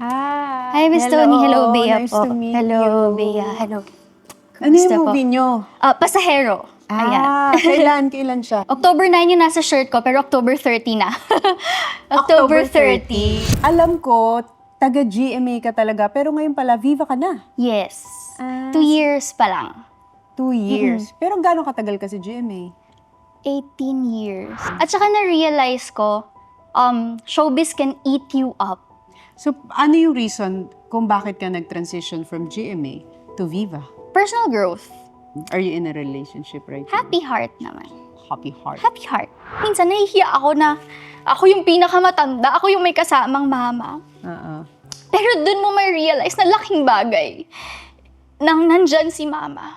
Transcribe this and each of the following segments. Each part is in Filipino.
Hi, Miss Tony. Hello, Bea Nice po. to meet Hello, you. Bea. Hello. Ano yung Kamusta po? movie nyo? Pasahero. Ayan. Kailan siya? October 9 yung nasa shirt ko, pero October 30 na. October 30. Alam ko, taga-GMA ka talaga, pero ngayon pala, Viva ka na. Yes. 2 years pa lang. 2 years. Pero gano'ng katagal ka sa GMA? 18 years. At saka na-realize ko, showbiz can eat you up. So, ano yung reason kung bakit ka nag-transition from GMA to Viva? Personal growth. Are you in a relationship right now? Happy heart naman. Happy heart. Happy heart. Minsan nahihiya ako na ako yung pinakamatanda, ako yung may kasamang mama. Pero dun mo may realize na laking bagay nang nandyan si mama.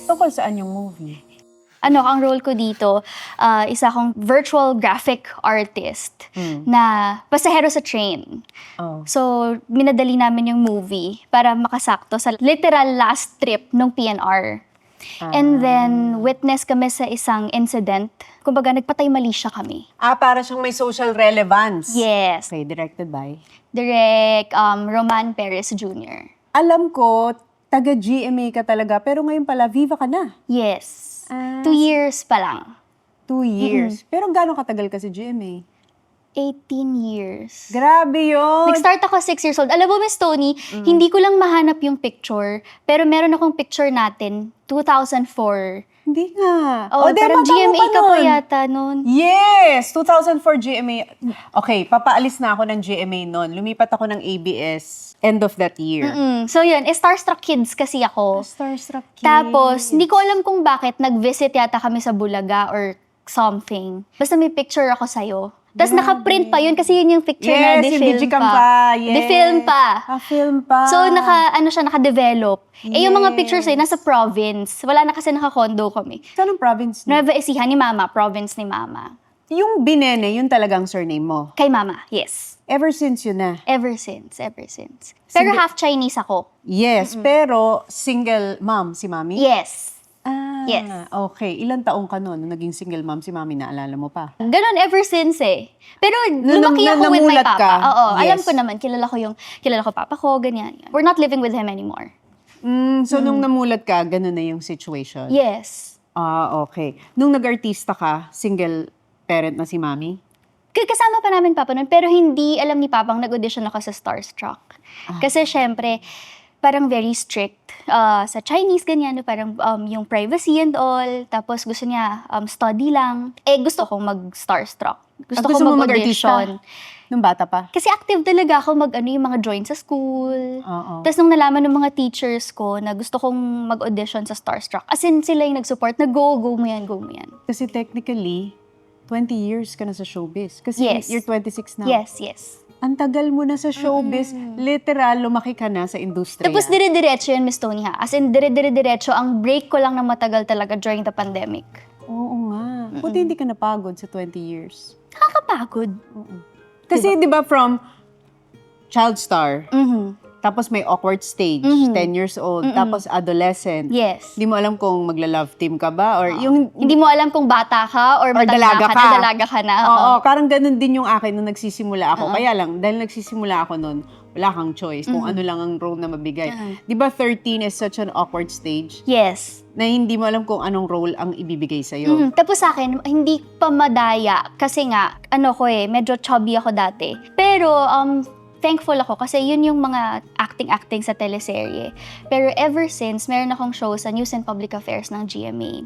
Tungkol saan yung movie? Ang role ko dito, isa akong virtual graphic artist na pasahero sa train. Oh. So, minadali namin yung movie para makasakto sa literal last trip ng PNR. And then, witness kami sa isang incident. Kumbaga, nagpatay mali siya kami. Para siyang may social relevance. Yes. Okay, directed by? Direct Roman Perez Jr. Alam ko, taga-GMA ka talaga, pero ngayon pala, Viva ka na. Yes. 2 years pa lang. 2 years. Pero gano'ng katagal ka sa GMA? 18 years. Grabe yun! Nag-start ako 6 years old. Alam mo, Miss Tony, hindi ko lang mahanap yung picture, pero meron akong picture natin, 2004. Hindi nga. Parang GMA ka pa yata nun. Yes! 2004 GMA. Okay, papaalis na ako ng GMA nun. Lumipat ako ng ABS end of that year. So yun, Starstruck Kids kasi ako. Starstruck Kids. Tapos, hindi ko alam kung bakit nag-visit yata kami sa Bulaga or something. Basta may picture ako sa'yo. Tapos naka-print pa yun kasi yun yung picture na Yes, yung de-film digicam pa. pa. Yes. De-film pa. Film pa. So, naka-develop. Yung mga pictures ay nasa province. Wala na kasi naka-condo kami. Saan ang province niyo? Nueva Ecija ni Mama, province ni Mama. Yung Binene, yun talagang surname mo. Kay Mama, yes. Ever since yun na. Ever since. Pero half Chinese ako. Yes, pero single mom si Mami? Yes. Yes. Okay. Ilang taong ka noon nung naging single mom si Mami, naalala mo pa? Ganon ever since eh. Pero lumaki ako with my namulat papa. ka? Oo, Yes. alam ko naman. Kilala ko papa ko, ganyan. We're not living with him anymore. So, nung namulat ka, ganun na yung situation? Yes. Okay. Nung nag-artista ka, single parent na si Mami? Kasama pa namin papa nun, pero hindi alam ni papang nag-audition ako sa Starstruck. Kasi syempre, parang very strict sa Chinese, ganyan, parang yung privacy and all. Tapos gusto niya study lang. Gusto ko mag-Starstruck. Gusto ko mo mag-audition. Nung bata pa? Kasi active talaga ako yung mga join sa school. Oo. Tapos nung nalaman ng mga teachers ko na gusto kong mag-audition sa Starstruck, as in sila yung nag-support na go mo yan. Kasi technically, 20 years ka na sa showbiz. Kasi Yes. you're 26 now. Yes. Ang tagal mo na sa showbiz. Literal, lumaki ka na sa industriya. Tapos dire-diretso yun, Miss Tony ha. As in, dire-diretso. Ang break ko lang na matagal talaga during the pandemic. Oo nga. Buti hindi ka napagod sa 20 years. Nakakapagod. Kasi di ba from child star, tapos may awkward stage, 10 years old, tapos adolescent. Yes. Hindi mo alam kung magla-love team ka ba or yung Hindi mo alam kung bata ka or matanda dalaga ka ka. na, dalaga ka na. Oo, parang ganun din yung akin nung nagsisimula ako. Kaya lang, dahil nagsisimula ako nun, wala kang choice kung ano lang ang role na mabigay. Di ba 13 is such an awkward stage Yes. na hindi mo alam kung anong role ang ibibigay sa'yo. Tapos sa akin, hindi pa madaya kasi nga, medyo chubby ako dati. Pero, thankful ako kasi yun yung mga acting sa teleserye. Pero ever since, meron akong show sa News and Public Affairs ng GMA.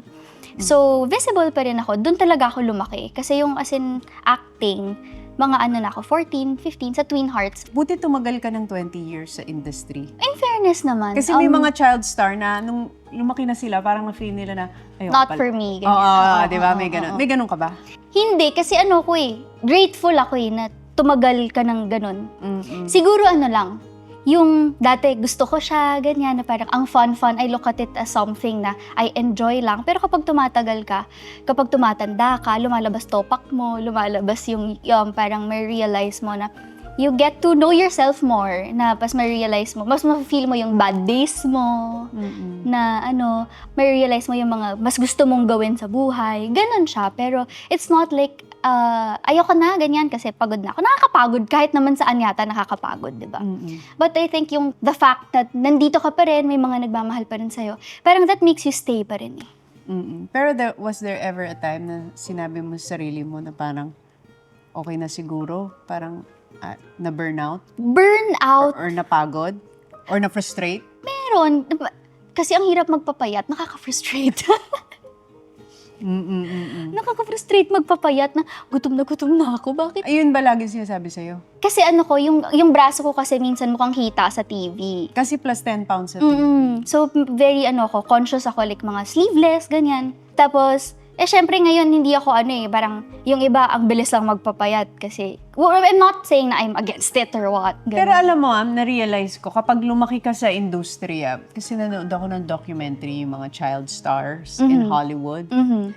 So, visible pa rin ako. Doon talaga ako lumaki. Kasi yung as in acting, mga 14, 15 sa Twin Hearts. Buti tumagal ka ng 20 years sa industry. In fairness naman. Kasi may mga child star na nung lumaki na sila, parang na-feel nila na, ayoko Not pala. for me. Oo, di ba? May ganun. May ganun ka ba? Hindi, kasi grateful ako na tumagal ka ng ganun. Siguro lang, yung dati gusto ko siya, ganyan, na parang ang fun, I look at it as something na I enjoy lang. Pero kapag tumatagal ka, kapag tumatanda ka, lumalabas topak mo, lumalabas yung parang may realize mo na you get to know yourself more, na pas ma-realize mo, mas ma-feel mo yung bad days mo, na may realize mo yung mga mas gusto mong gawin sa buhay. Ganon siya, pero it's not like, ayoko na, ganyan, kasi pagod na ako. Nakakapagod, kahit naman saan yata nakakapagod, di ba? But I think yung the fact that nandito ka pa rin, may mga nagmamahal pa rin sa'yo, parang that makes you stay pa rin eh. Pero was there ever a time na sinabi mo sa sarili mo na parang okay na siguro? Parang na burnout? Burnout? Or napagod? Or na-frustrate? Meron. Kasi ang hirap magpapayat, nakaka-frustrate. Nakaka-frustrate magpapayat na gutom na ako. Bakit? Ayun ba lagi sinasabi sa'yo? Kasi yung braso ko kasi minsan mukhang hita sa TV. Kasi plus 10 pounds sa TV. So, very conscious ako, like mga sleeveless, ganyan. Tapos, syempre ngayon, hindi ako parang yung iba, ang bilis lang magpapayat kasi, I'm not saying na I'm against it or what. Ganun. Pero alam mo, na-realize ko, kapag lumaki ka sa industriya, kasi nanood ako ng documentary, yung mga child stars in Hollywood,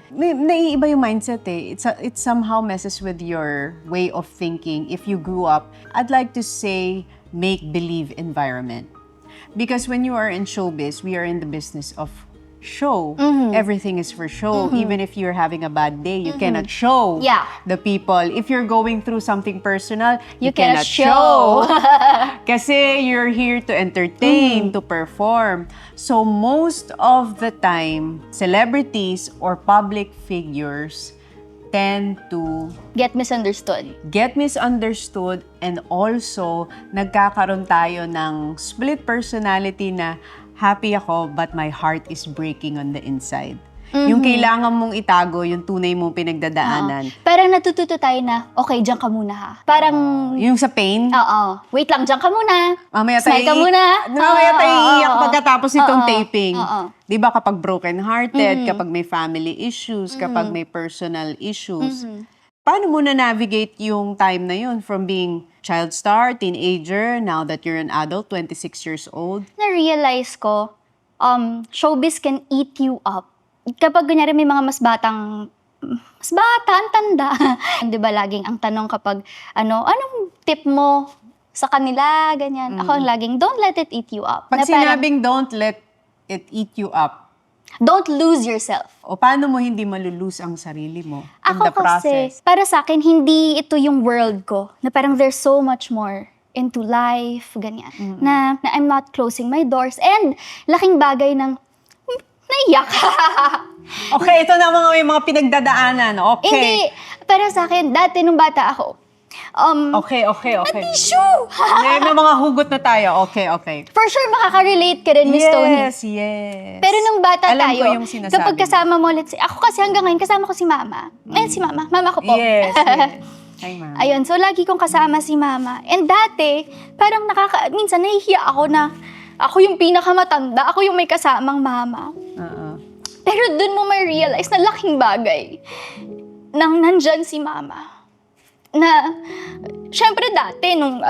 naiiba yung mindset eh. It somehow messes with your way of thinking. If you grew up, I'd like to say, make-believe environment. Because when you are in showbiz, we are in the business of show. Everything is for show. Even if you're having a bad day, you cannot show the people. If you're going through something personal, you cannot show. Kasi you're here to entertain, to perform. So most of the time, celebrities or public figures tend to get misunderstood. And also, nagkakaroon tayo ng split personality na happy ako, but my heart is breaking on the inside. Yung kailangan mong itago, yung tunay mong pinagdadaanan. Parang natututo tayo na, okay, diyan ka muna ha. Parang, Yung sa pain, wait lang, diyan ka muna. Smile ka muna. Mamaya tayo iiyak pagkatapos nitong taping. Di ba kapag broken-hearted, kapag may family issues, kapag may personal issues. Paano mo na-navigate yung time na yun from being child star, teenager, now that you're an adult, 26 years old? Na-realize ko, showbiz can eat you up. Kapag kunyari may mga mas bata, ang tanda. Di ba laging ang tanong kapag, anong tip mo sa kanila, ganyan. Ako ang laging, don't let it eat you up. Pag sinabing don't let it eat you up, don't lose yourself. o paano mo hindi malulose ang sarili mo in the Ako kasi, process? para sa akin, hindi ito yung world ko. Na parang there's so much more into life, ganyan. Na I'm not closing my doors. And laking bagay ng, naiyak. Okay, ito na may mga pinagdadaanan. Okay. Hindi, para sa akin, dati nung bata ako, Okay. tissue! May mga hugot na tayo. Okay. For sure, makaka-relate ka rin, Miss Tony. Yes. Pero nung bata Alam tayo, ko yung sinasabi kapag kasama mo, let's say, ako kasi hanggang ngayon, kasama ko si Mama. Si Mama. Mama ko po. Yes. Hi, ma'am. Ayun, so lagi kong kasama si Mama. And dati, parang minsan nahihiya ako na ako yung pinakamatanda, ako yung may kasamang mama. Pero dun mo may realize na laking bagay nang nandyan si Mama. Na, syempre dati, nung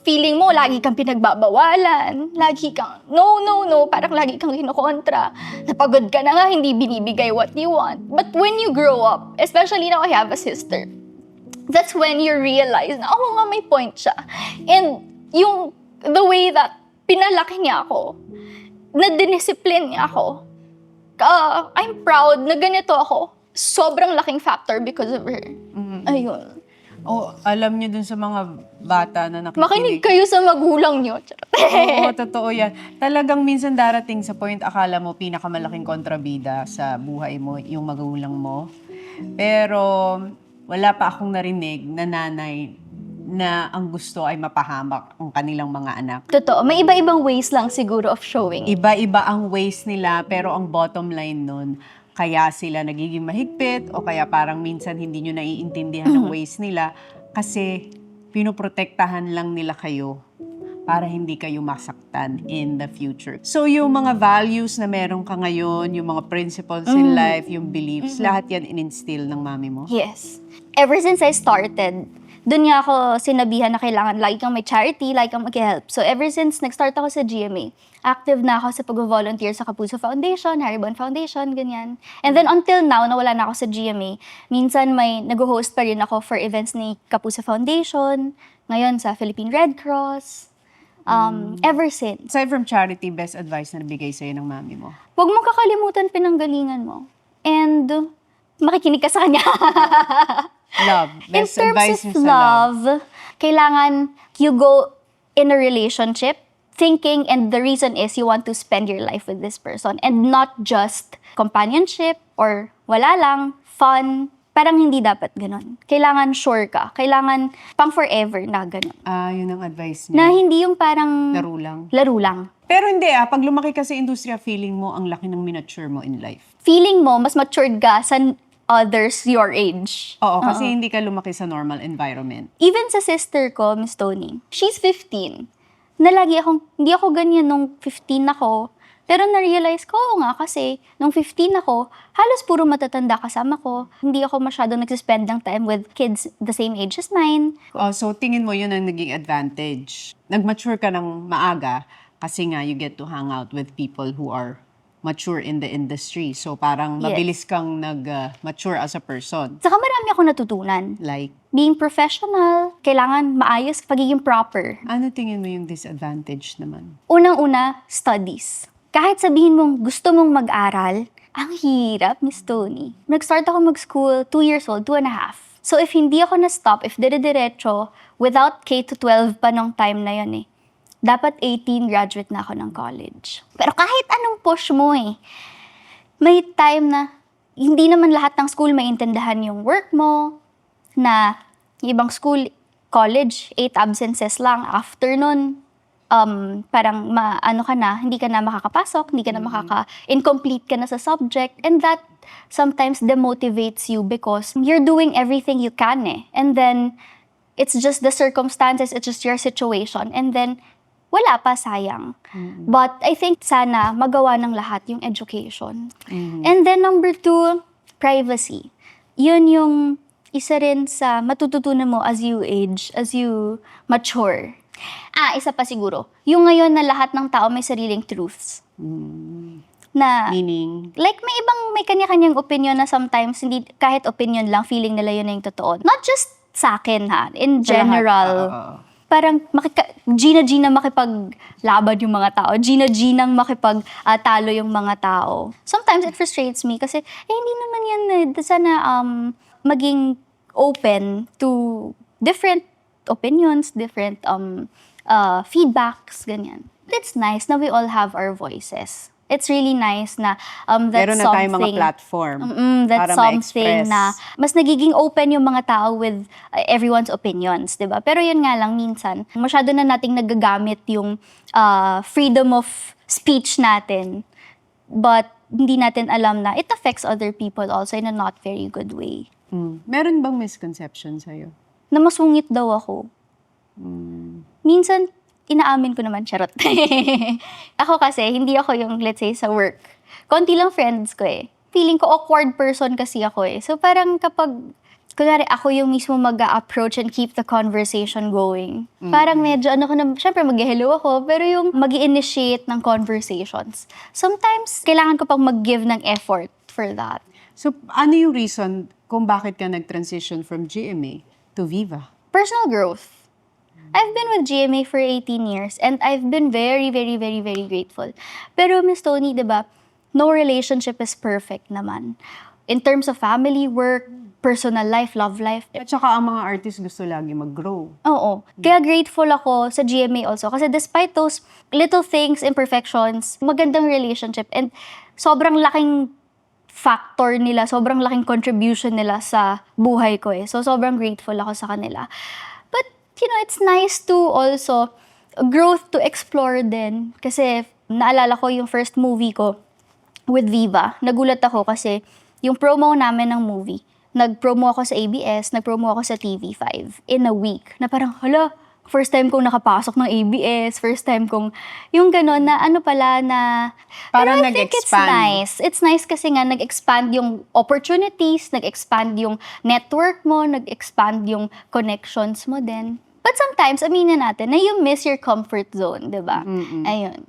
feeling mo, lagi kang pinagbabawalan, lagi kang, no, parang lagi kang kinokontra. Napagod ka na nga, hindi binibigay what you want. But when you grow up, especially now I have a sister, that's when you realize na, nga, may point siya. And the way that pinalaki niya ako, na diniscipline niya ako, I'm proud na ganito ako. Sobrang laking factor because of her. Ayun. Alam niyo dun sa mga bata na nakikinig. Makinig kayo sa magulang niyo. Oo, totoo yan. Talagang minsan darating sa point, akala mo pinakamalaking kontrabida sa buhay mo, yung magulang mo. Pero wala pa akong narinig na nanay na ang gusto ay mapahamak ang kanilang mga anak. Totoo. May iba-ibang ways lang siguro of showing. Iba-iba ang ways nila, pero ang bottom line nun, kaya sila nagiging mahigpit o kaya parang minsan hindi nyo naiintindihan ng ways nila kasi pinoprotektahan lang nila kayo para hindi kayo masaktan in the future. So yung mga values na meron ka ngayon, yung mga principles in life, yung beliefs, lahat yan in-instill ng mami mo? Yes. Ever since I started Doon niya ako sinabihan na kailangan lagi kang may charity, lagi kang mag-help. So ever since nag-start ako sa GMA, active na ako sa pag-volunteer sa Kapuso Foundation, Haribon Foundation, ganyan. And then until now, na wala na ako sa GMA, minsan may nag-host pa rin ako for events ni Kapuso Foundation, ngayon sa Philippine Red Cross. Ever since. Aside from charity, best advice na nabigay sa'yo ng mami mo? Huwag mong kakalimutan pinanggalingan mo. And makikinig ka sa kanya. Love. In Best terms advice of niyo sa love. kailangan you go in a relationship thinking, and the reason is you want to spend your life with this person and not just companionship or wala lang, fun. Parang hindi dapat ganun. Kailangan sure ka. Kailangan pang forever na ganun. Yun ang advice Na niya. hindi yung parang Laro lang. laro lang. Pero hindi pag lumaki ka sa industriya, feeling mo ang laki ng miniature mo in life. Feeling mo, mas matured ka sa others your age. Oo, kasi hindi ka lumaki sa normal environment. Even sa sister ko, Miss Tony, she's 15. Na lagi akong, hindi ako ganyan nung 15 ako. Pero na-realize ko, oo nga, kasi nung 15 ako, halos puro matatanda kasama ko. Hindi ako masyadong nagsispend ng time with kids the same age as mine. So tingin mo yun ang naging advantage. Nag-mature ka ng maaga kasi nga you get to hang out with people who are mature in the industry. So parang Yes. mabilis kang nag-mature as a person. Saka marami ako natutunan. Like, Being professional, kailangan maayos, pagiging proper. ano tingin mo yung disadvantage naman? Unang-una, studies. Kahit sabihin mong gusto mong mag-aral, ang hirap, Miss Tony. Nag-start ako mag-school, 2 years old, 2.5. So if hindi ako na-stop, if dire-diretso, without K-12 pa nung time na yun dapat 18 graduate na ako ng college. Pero kahit anong push mo may time na hindi naman lahat ng school maintindihan yung work mo, na yung ibang school, college, 8 absences lang. After nun, parang maano ka na, hindi ka na makakapasok, hindi ka na incomplete ka na sa subject, and that sometimes demotivates you because you're doing everything you can and then it's just the circumstances, it's just your situation, and then wala pa, sayang. But I think sana magawa ng lahat yung education. And then number 2, privacy. Yun yung isa rin sa matututunan mo as you age, as you mature. Isa pa siguro. Yung ngayon na lahat ng tao may sariling truths. Na, Meaning? like may kanya-kanyang opinion na sometimes, hindi, kahit opinion lang, feeling nila yun na yung totoo. Not just sa akin in Sa lahat. general. Parang Gina makipaglaban yung mga tao. Ginang makipagtalo yung mga tao. Sometimes it frustrates me kasi, hindi naman yan, sana maging open to different opinions, different feedbacks, ganyan. It's nice na we all have our voices. It's really nice na that's Meron na tayong mga something. platform That's para something ma-express. na mas nagiging open yung mga tao with everyone's opinions, di ba? Pero yun nga lang, minsan, masyado na nating nagagamit yung freedom of speech natin. But hindi natin alam na it affects other people also in a not very good way. Meron bang misconception sa'yo? Na masungit daw ako. Minsan, inaamin ko naman, charot. Ako kasi, hindi ako yung, let's say, sa work. Konti lang friends ko Feeling ko awkward person kasi ako So parang kapag, kunwari ako yung mismo mag-approach and keep the conversation going. Parang medyo, syempre mag-hello ako, pero yung mag-initiate ng conversations. Sometimes, kailangan ko pang mag-give ng effort for that. So, ano yung reason kung bakit ka nag-transition from GMA to Viva? Personal growth. I've been with GMA for 18 years and I've been very, very, very, very grateful. Pero Miss Tony, di ba, no relationship is perfect naman. In terms of family, work, personal life, love life. At saka ang mga artists gusto lagi mag-grow. Oo. Kaya grateful ako sa GMA also. Kasi despite those little things, imperfections, magandang relationship and sobrang laking factor nila, sobrang laking contribution nila sa buhay ko So sobrang grateful ako sa kanila. But it's nice to also growth to explore din. Kasi naalala ko yung first movie ko with Viva. Nagulat ako kasi yung promo namin ng movie, nag-promo ako sa ABS, nag-promo ako sa TV5 in a week. Na parang, hala, first time kong nakapasok ng ABS, first time kong, yung gano'n na ano pala na, Parang pero I think it's nag-expand. nice. It's nice kasi nga nag-expand yung opportunities, nag-expand yung network mo, nag-expand yung connections mo din. But sometimes, aminin natin na you miss your comfort zone, di ba? Ayun.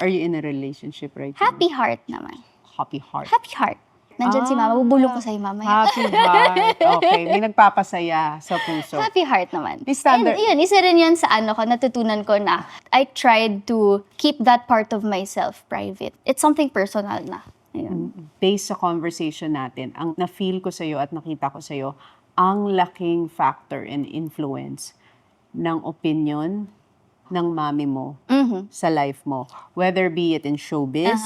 Are you in a relationship right now? Happy heart naman. Happy heart. Happy heart. Nandyan si Mama. Bubulong ko sa'yo mamaya. Happy heart. Okay, may nagpapasaya sa puso. Happy heart naman. May standard- And yun, isa rin yun sa ano ko, natutunan ko na I tried to keep that part of myself private. It's something personal na. Ayun. Based sa conversation natin, ang na-feel ko sa'yo at nakita ko sa'yo, ang laking factor and influence ng opinion ng mami mo sa life mo. Whether be it in showbiz,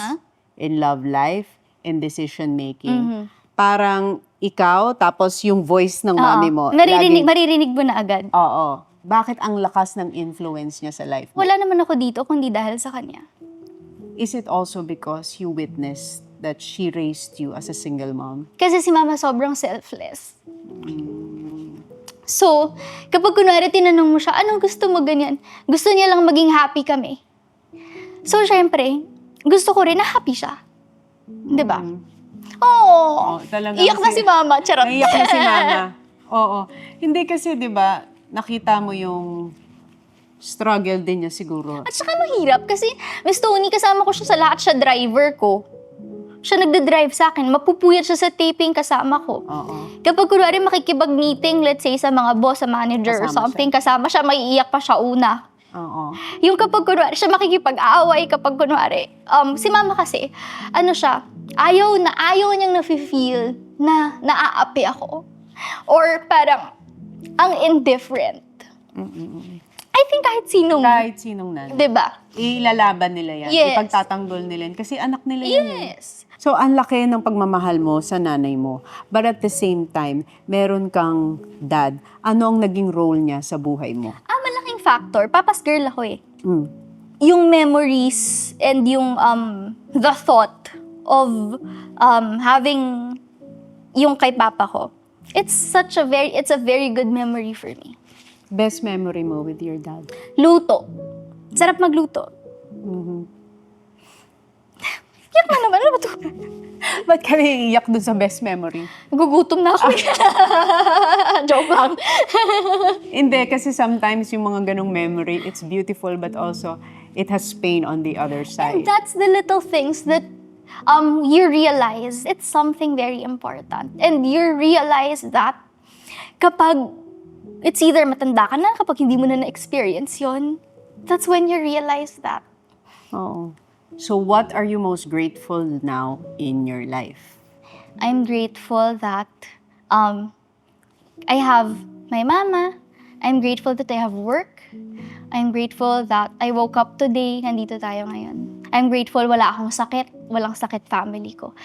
in love life, in decision making. Parang ikaw, tapos yung voice ng mami mo. Maririnig mo na agad. Oo. Bakit ang lakas ng influence niya sa life mo? Wala naman ako dito kundi dahil sa kanya. Is it also because you witnessed that she raised you as a single mom? Kasi si Mama sobrang selfless. So, kapag kunwari tinanong mo siya, anong gusto mo ganyan? Gusto niya lang maging happy kami. So, syempre, gusto ko rin na happy siya. Diba? Oo. Talagang Iyak na si Mama. Charot. Naiyak na si Mama. Oo. Hindi kasi, di ba, nakita mo yung struggle din niya siguro. At saka mahirap kasi Miss Tony, kasama ko siya sa lahat, siya driver ko. Siya nagde-drive sa akin. Mapupuyat siya sa taping kasama ko. Oo. Kapag kunwari makikipag-meeting, let's say sa mga boss, sa manager or Kasama something, kasama siya, maiiyak pa siya una. Oo. Yung kapag kunwari siya makikipag-away, kapag kunwari, si Mama kasi, ano siya, ayaw niyang nafe-feel na naaapi ako. Or parang, ang indifferent. I think kahit sinong, Kahit sinong nan. diba? Ilalaban nila yan. Yes. Ipagtatanggol nila yan. Kasi anak nila yan. Yes. So, ang laki ng pagmamahal mo sa nanay mo. But at the same time, meron kang dad. Ano ang naging role niya sa buhay mo? Malaking factor. Papa's girl ako eh. Mm. Yung memories and yung the thought of having yung kay papa ko. It's a very good memory for me. Best memory mo with your dad? Luto. Sarap magluto. Yak na naman. Ano ba ito? Ba't ka naiiyak dun sa best memory? Nagugutom na ako. Joke lang. Hindi, kasi sometimes yung mga ganong memory, it's beautiful but also it has pain on the other And side. that's the little things that you realize it's something very important. And you realize that kapag it's either matanda ka na, kapag hindi mo na na-experience yon, that's when you realize that. Oo. So what are you most grateful now in your life? I'm grateful that I have my mama. I'm grateful that I have work. I'm grateful that I woke up today, nandito tayo ngayon. I'm grateful wala akong sakit, walang sakit family ko.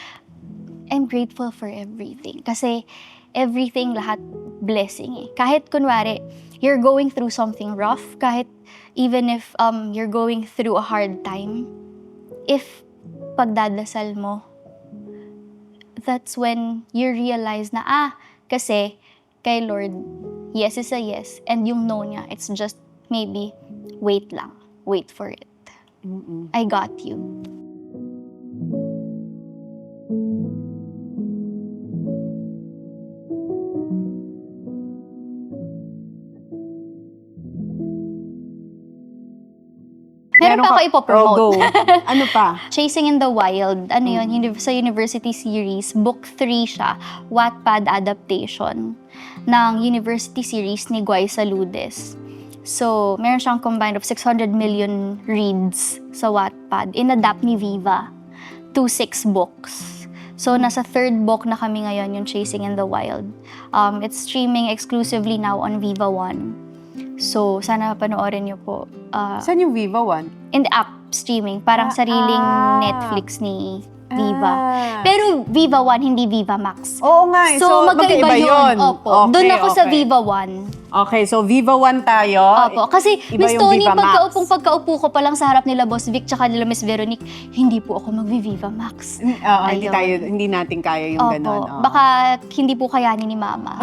I'm grateful for everything. Kasi everything, lahat blessing eh. Kahit kunwari, you're going through something rough, kahit even if you're going through a hard time, if pagdadasal mo, that's when you realize na, kasi kay Lord, yes is a yes, and yung no niya, it's just maybe, wait lang, wait for it. I got you. Meron pa ako ipopromote. Oh, go. Ano pa? Chasing in the Wild, ano yun, sa University Series, book 3 siya, Wattpad adaptation ng University Series ni Guy Saludes. So, meron siyang combined of 600 million reads sa Wattpad. Inadapt ni Viva to 6 books. So, nasa 3rd book na kami ngayon, yung Chasing in the Wild. It's streaming exclusively now on Viva One. So, sana panoorin niyo po. Saan yung Viva One? In the app streaming, parang sariling Netflix ni Viva. Pero Viva One, hindi Viva Max. Oo nga. So, magkaiba yun. Opo. Okay, Doon ako sa okay. Viva One. Okay, so Viva One tayo. Opo. Kasi Iba Miss yung Tony, Viva Max. pagkaupo ko pa lang sa harap nila Boss Vic tsaka nila Miss Veronique, hindi po ako mag-Viva Max. Oo, Ayun. hindi natin kaya yung Opo. ganon. Oo. Baka hindi po kayanin ni Mama.